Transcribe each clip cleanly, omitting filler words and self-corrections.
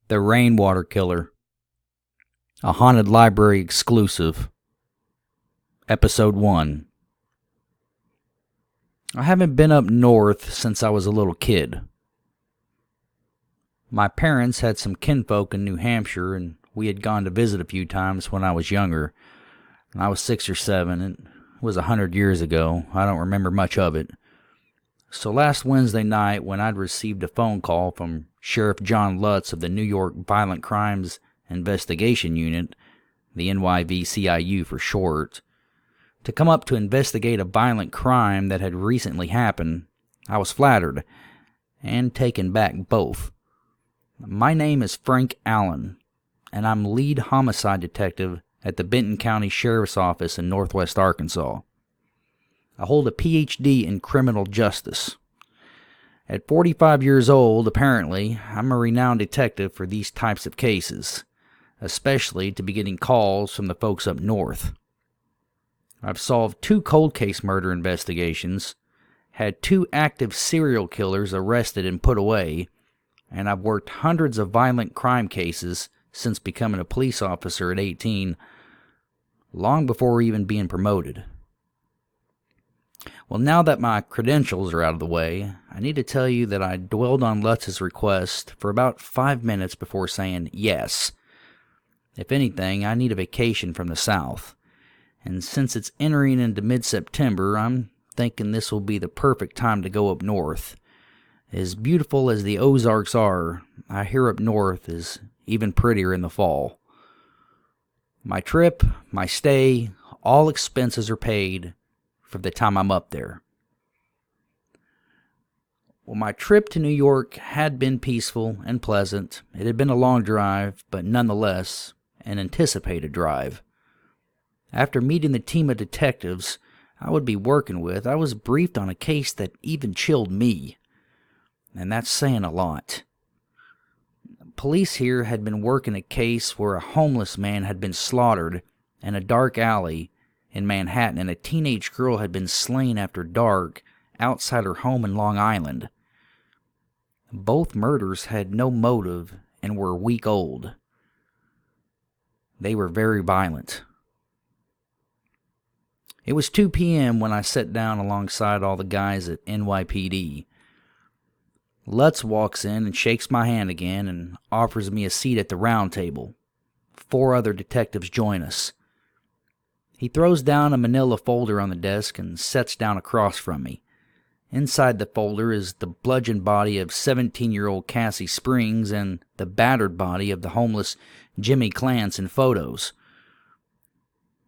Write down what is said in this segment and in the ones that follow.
The Rainwater Killer, a Haunted Library exclusive, Episode 1. I haven't been up north since I was a little kid. My parents had some kinfolk in New Hampshire, and we had gone to visit a few times when I was younger. I was 6 or 7, and it was 100 years ago. I don't remember much of it. So last Wednesday night, when I'd received a phone call from Sheriff John Lutz of the New York Violent Crimes Investigation Unit, the NYVCIU for short, to come up to investigate a violent crime that had recently happened, I was flattered and taken back both. My name is Frank Allen, and I'm lead homicide detective at the Benton County Sheriff's Office in Northwest Arkansas. I hold a Ph.D. in criminal justice. At 45 years old, apparently, I'm a renowned detective for these types of cases, especially to be getting calls from the folks up north. I've solved 2 cold case murder investigations, had 2 active serial killers arrested and put away, and I've worked hundreds of violent crime cases since becoming a police officer at 18, long before even being promoted. Well, now that my credentials are out of the way, I need to tell you that I dwelled on Lutz's request for about 5 minutes before saying yes. If anything, I need a vacation from the South, and since it's entering into mid-September, I'm thinking this will be the perfect time to go up north. As beautiful as the Ozarks are, I hear up north is even prettier in the fall. My trip, my stay, all expenses are paid for the time I'm up there. Well, my trip to New York had been peaceful and pleasant. It had been a long drive, but nonetheless, an anticipated drive. After meeting the team of detectives I would be working with, I was briefed on a case that even chilled me. And that's saying a lot. Police here had been working a case where a homeless man had been slaughtered in a dark alley in Manhattan, and a teenage girl had been slain after dark outside her home in Long Island. Both murders had no motive and were a week old. They were very violent. It was 2 p.m. when I sat down alongside all the guys at NYPD. Lutz walks in and shakes my hand again and offers me a seat at the round table. 4 other detectives join us. He throws down a manila folder on the desk and sits down across from me. Inside the folder is the bludgeoned body of 17-year-old Cassie Springs and the battered body of the homeless Jimmy Clance in photos.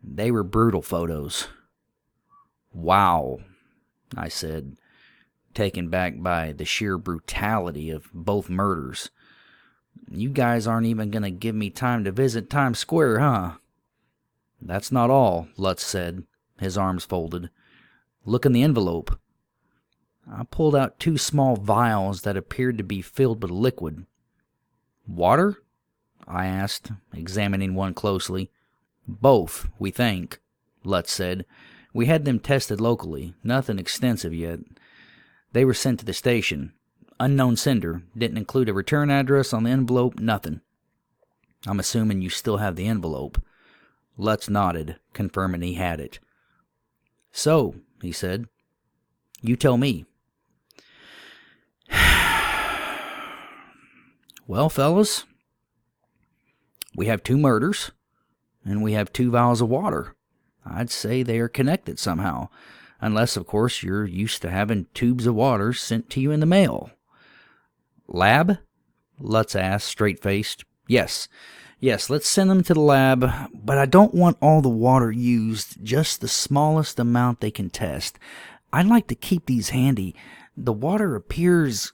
They were brutal photos. Wow, I said, taken back by the sheer brutality of both murders. You guys aren't even going to give me time to visit Times Square, huh? That's not all, Lutz said, his arms folded. Look in the envelope. I pulled out 2 small vials that appeared to be filled with liquid. Water? I asked, examining one closely. Both, we think, Lutz said. We had them tested locally, nothing extensive yet. They were sent to the station. Unknown sender, didn't include a return address on the envelope, nothing. I'm assuming you still have the envelope. Lutz nodded, confirming he had it. So, he said, you tell me. Well, fellas, we have 2 murders, and we have 2 vials of water. I'd say they are connected somehow, unless, of course, you're used to having tubes of water sent to you in the mail. Lab? Lutz asked, straight-faced. Yes, let's send them to the lab, but I don't want all the water used, just the smallest amount they can test. I'd like to keep these handy. The water appears...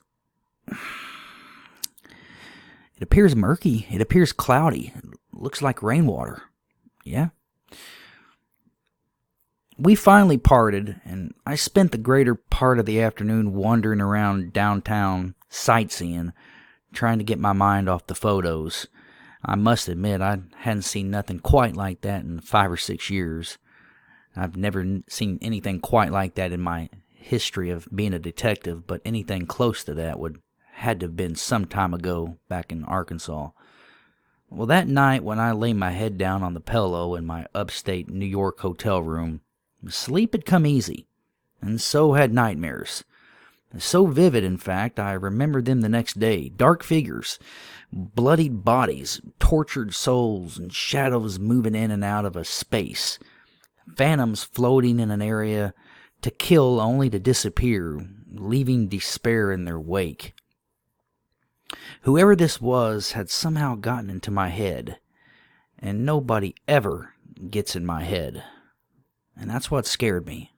It appears murky. It appears cloudy. It looks like rainwater. Yeah? We finally parted, and I spent the greater part of the afternoon wandering around downtown, sightseeing, trying to get my mind off the photos. I must admit, I hadn't seen nothing quite like that in 5 or 6 years. I've never seen anything quite like that in my history of being a detective, but anything close to that would had to have been some time ago back in Arkansas. Well, that night when I lay my head down on the pillow in my upstate New York hotel room, sleep had come easy, and so had nightmares. So vivid, in fact, I remembered them the next day. Dark figures, bloodied bodies, tortured souls, and shadows moving in and out of a space. Phantoms floating in an area to kill only to disappear, leaving despair in their wake. Whoever this was had somehow gotten into my head, and nobody ever gets in my head. And that's what scared me.